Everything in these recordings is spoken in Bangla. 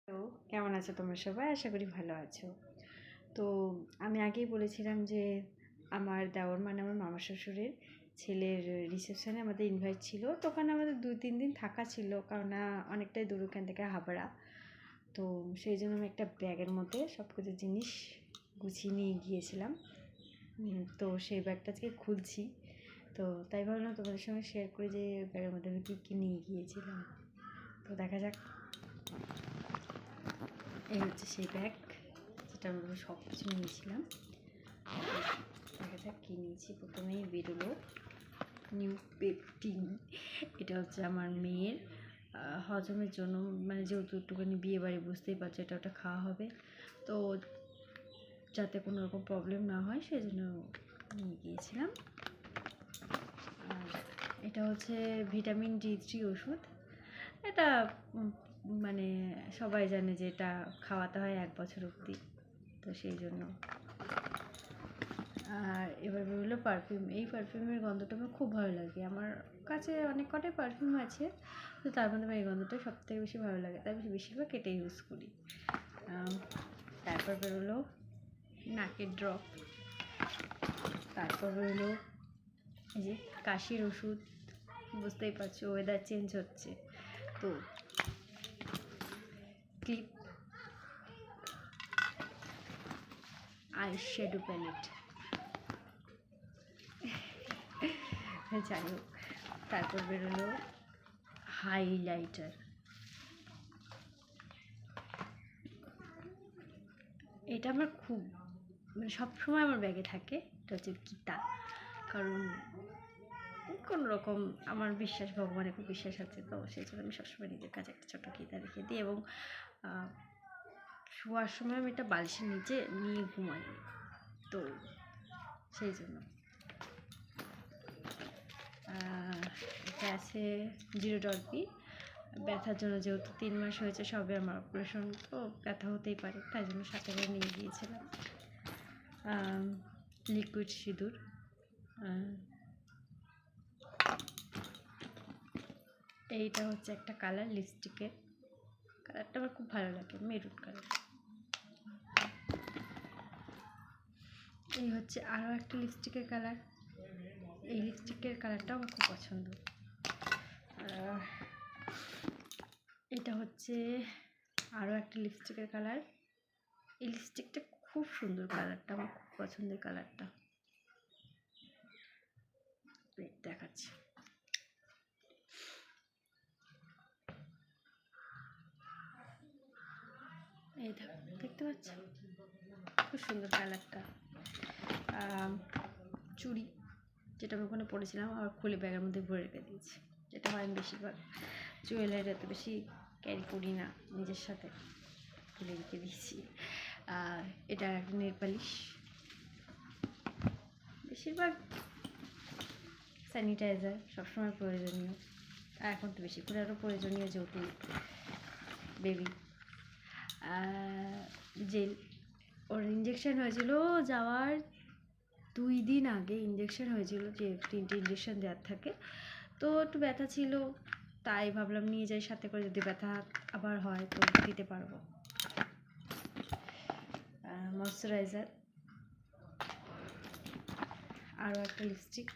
তো কেমন আছো তোমরা সবাই? আশা করি ভালো আছো। তো আমি আগেই বলেছিলাম যে আমার দেওর মানে আমার মামা শ্বশুরের ছেলের রিসেপশানে আমাদের ইনভাইট ছিল। তো ওখানে আমাদের 2-3 দিন থাকা ছিল, কারণ অনেকটাই দূর ওখান থেকে হাবড়া। তো সেই জন্য আমি একটা ব্যাগের মধ্যে সব কিছু জিনিস গুছিয়ে নিয়ে গিয়েছিলাম। তো সেই ব্যাগটা আজকে খুলছি। তো তাই ভাবলাম তোমাদের সঙ্গে শেয়ার করি যে ব্যাগের মধ্যে আমি কী কী নিয়ে গিয়েছিলাম। তো দেখা যাক। এই হচ্ছে সেই ব্যাগ যেটার মধ্যে সব কিছু নিয়েছিলাম। দেখা যাক কী নিয়েছি। প্রথমেই বেরোলো নিউ পেপটিন। এটা হচ্ছে আমার মেয়ের হজমের জন্য, মানে যেহেতু একটুখানি বিয়ে বাড়ি, বুঝতেই পারছো, এটা ওটা খাওয়া হবে, তো যাতে কোনো রকম প্রবলেম না হয় সেই জন্য নিয়ে গিয়েছিলাম। আর এটা হচ্ছে ভিটামিন D3 ওষুধ। এটা মানে সবাই জানে যে এটা খাওয়াতে হয় 1 বছর অবধি, তো সেই জন্য। আর এবার বেরোলো পারফিউম। এই পারফিউমের গন্ধটা আমার খুব ভালো লাগে। আমার কাছে অনেক কটাই পারফিউম আছে, তো তার মধ্যে আমার এই গন্ধটা সবথেকে বেশি ভালো লাগে, তাই বেশিরভাগ এটাই ইউজ করি। তারপর বেরোলো নাকের ড্রপ। তারপর বেরোলো এই যে কাশির ওষুধ। বুঝতেই পারছো ওয়েদার চেঞ্জ হচ্ছে, তো ক্লিপ, আই শ্যাডো প্যালেট, যাই হোক। তারপর বেরোলো হাইলাইটার। এটা আমার খুব, মানে সবসময় আমার ব্যাগে থাকে। এটা হচ্ছে গীতা, কারণ কোনো রকম আমার বিশ্বাস, ভগবানের খুব বিশ্বাস আছে, তো সেই জন্য আমি সবসময় নিজের কাছে একটা ছোটো গীতা রেখে দিই। এবং শোয়ার সময় আমি এটা বালিশের নিচে নিয়ে ঘুমাই, তো সেই জন্য। এটা আছে জিরোডলপি। ব্যথার জন্য, যেহেতু 3 মাস হয়েছে সবে আমার অপারেশন, তো ব্যথা হতেই পারে, তাই জন্য সাথে করে নিয়ে গিয়েছিলাম। লিকুইড সিঁদুর। এইটা হচ্ছে একটা কালার, লিপস্টিকের কালারটা আমার খুব ভালো লাগে, মেরুন কালার। এই হচ্ছে আরও একটা লিপস্টিকের কালার। এই লিপস্টিকের কালারটাও আমার খুব পছন্দ। এটা হচ্ছে আরও একটা লিপস্টিকের কালার। এই লিপস্টিকটা খুব সুন্দর, কালারটা আমার খুব পছন্দের কালারটা। দেখাচ্ছি। এই দেখতে পাচ্ছ, খুব সুন্দর কালারটা। চুড়ি, যেটা আমি ওখানে পরেছিলাম আর খুলে ব্যাগের মধ্যে ভরে রেখে দিয়েছি। যেটা হয় আমি বেশিরভাগ জুয়েলারি এত বেশি ক্যারি করি না, নিজের সাথে খুলে রেখে দিয়েছি। এটা একটা নেল পালিশ। বেশিরভাগ স্যানিটাইজার সবসময় প্রয়োজনীয়, আর এখন তো বেশি করে আরও প্রয়োজনীয়, যেহেতু বেবি। জেল, ওর ইঞ্জেকশন হয়েছিল যাওয়ার 2 দিন আগে। ইঞ্জেকশন হয়েছিল, যে 3টে ইঞ্জেকশন দেওয়ার থাকে, তো একটু ব্যথা ছিল, তাই ভাবলাম নিয়ে যাই সাথে করে, যদি ব্যথা আবার হয় তো দিতে পারবো। ময়শ্চারাইজার, আরও একটা লিপস্টিক।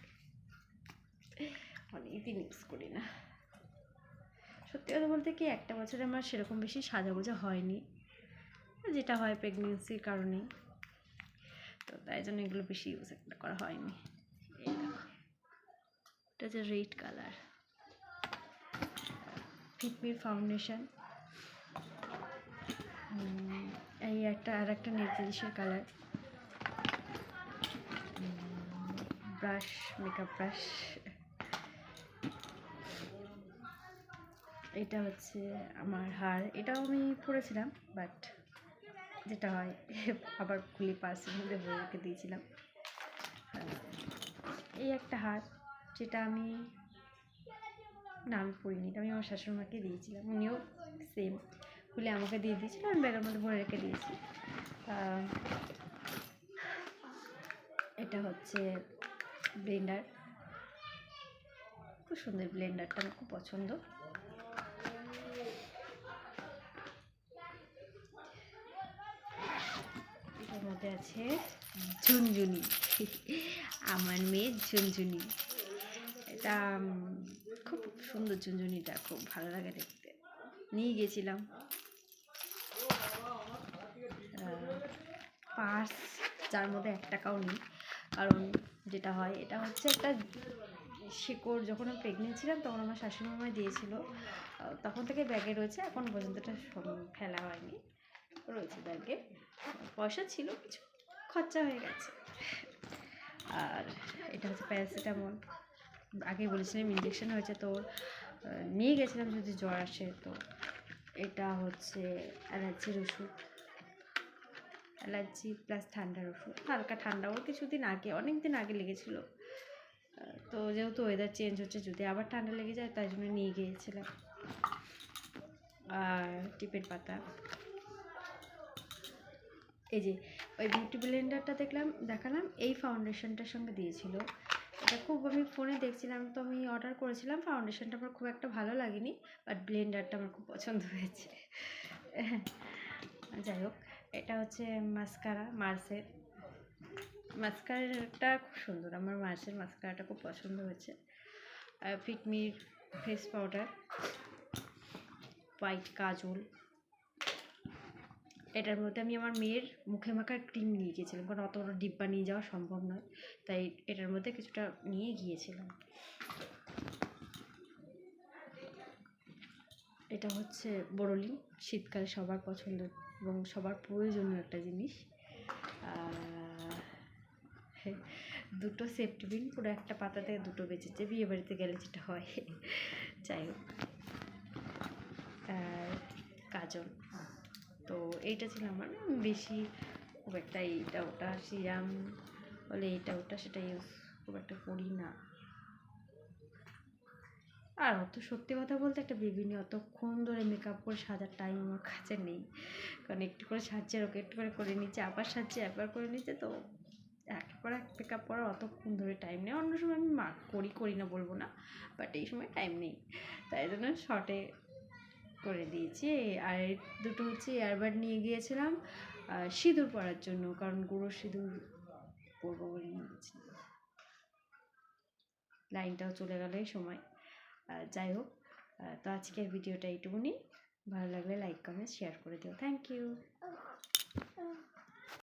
অনেকদিন ইউজ করি না, সত্যি কথা বলতে কি, একটা বছরে আমার সেরকম বেশি সাজাগোজা হয়নি, যেটা হয় প্রেগনেন্সির কারণেই, তো তাই জন্য এগুলো বেশি ইউজ একটা করা হয়নি। এই দেখো, এটা হচ্ছে রেড কালার। ফিটমির ফাউন্ডেশন। এই একটা আর একটা নেল পলিশের কালার। Brush, makeup brush. এটা হচ্ছে আমার হার। এটাও আমি পরেছিলাম, বাট যেটা হয় আবার খুলে পার্সের মধ্যে ভরে রেখে দিয়েছিলাম। এই একটা হার, যেটা আমি পরিনি, এটা আমি আমার শাশুড়িমাকে দিয়েছিলাম, উনিও সেম খুলে আমাকে দিয়ে দিয়েছিলাম, আমি ব্যাগের মধ্যে ভরে রেখে দিয়েছি। এটা হচ্ছে ব্লেন্ডার, খুব সুন্দর ব্লেন্ডারটা, আমার খুব পছন্দ। সাথে আছে ঝুনঝুনি, আমার মেয়ে ঝুনঝুনি। এটা খুব সুন্দর, ঝুনঝুনিটা খুব ভালো লাগে দেখতে। নিয়ে গেছিলাম। পার্স যার মধ্যে 1 টাকাও নেই, কারণ যেটা হয় এটা হচ্ছে একটা শিকড়। যখন আমি প্রেগনেন্ট ছিলাম তখন আমার শাশুড়ি মামাই দিয়েছিল, তখন থেকে ব্যাগে রয়েছে, এখন পর্যন্ত এটা ফেলা হয়নি, রয়েছে ব্যাগে। পয়সা ছিল, কিছু খরচা হয়ে গেছে। আর এটা হচ্ছে প্যারাসিটামল, আগে বলেছিলাম ইঞ্জেকশন হয়েছে, তো নিয়ে গেছিলাম যদি জ্বর আসে। তো এটা হচ্ছে অ্যালার্জির ওষুধ, অ্যালার্জি প্লাস ঠান্ডার ওষুধ, হালকা ঠান্ডাও কিছুদিন আগে, অনেক দিন আগে লেগেছিলো। তো যেহেতু ওয়েদার চেঞ্জ হচ্ছে, যদি আবার ঠান্ডা লেগে যায়, তাই জন্য নিয়ে গিয়েছিলাম। আর টিপের পাতা, এই যে ওই বিউটি ব্লেন্ডারটা দেখালাম, এই ফাউন্ডেশনটার সঙ্গে দিয়েছিল। এটা খুব আমি ফোনে দেখছিলাম, তো আমি অর্ডার করেছিলাম। ফাউন্ডেশনটা আমার খুব একটা ভালো লাগেনি, বাট ব্লেন্ডারটা আমার খুব পছন্দ হয়েছে। যাই হোক, এটা হচ্ছে মাস্কারা, মার্সের মাস্কারাটা খুব সুন্দর, আমার মার্সের মাস্কারাটা খুব পছন্দ হয়েছে। ফিটমির ফেস পাউডার, হোয়াইট কাজল। এটার মধ্যে আমি আমার মেয়ের মুখে মাখার ক্রিম নিয়ে গিয়েছিলাম, কারণ অত বড় ডিব্বা নিয়ে যাওয়া সম্ভব নয়, তাই এটার মধ্যে কিছুটা নিয়ে গিয়েছিলাম। এটা হচ্ছে বোরোলিন, শীতকালে সবার পছন্দ এবং সবার প্রয়োজনীয় একটা জিনিস। দুটো সেফটি পিন, পুরো একটা পাতা থেকে দুটো বেঁচেছে, বিয়ে বাড়িতে গেলে যেটা হয়। যাই হোক, কাজল, তো এইটা ছিল আমার। বেশি খুব একটা এইটা ওটা সিরাম বলে এইটা ওটা সেটা ইউজ খুব একটা করি না। আর অত সত্যি কথা বলতে, একটা বিভিন্ন অতক্ষণ ধরে মেকআপ করে সাজার টাইম আমার কাছে নেই, কারণ একটু করে সাজছে, ওকে একটু করে নিচ্ছে, আবার সাজছে, একবার করে নিচ্ছে, তো একের পর এক মেকআপ করার অতক্ষণ ধরে টাইম নেই। অন্য সময় আমি করি না বলবো না, বাট এই সময় টাইম নেই, তাই জন্য শর্টে করে দিয়েছি। আর দুটো হচ্ছে এয়ারবাড নিয়ে গিয়েছিলাম সিঁদুর পরার জন্য, কারণ গুঁড়ো সিঁদুর পরবো বলে নিয়ে গেছিলাম। লাইনটাও চলে গেল এই সময়। যাই হোক, তো আজকের ভিডিওটা এইটুকুনি। ভালো লাগলে লাইক কমেন্ট শেয়ার করে দিও। Thank you.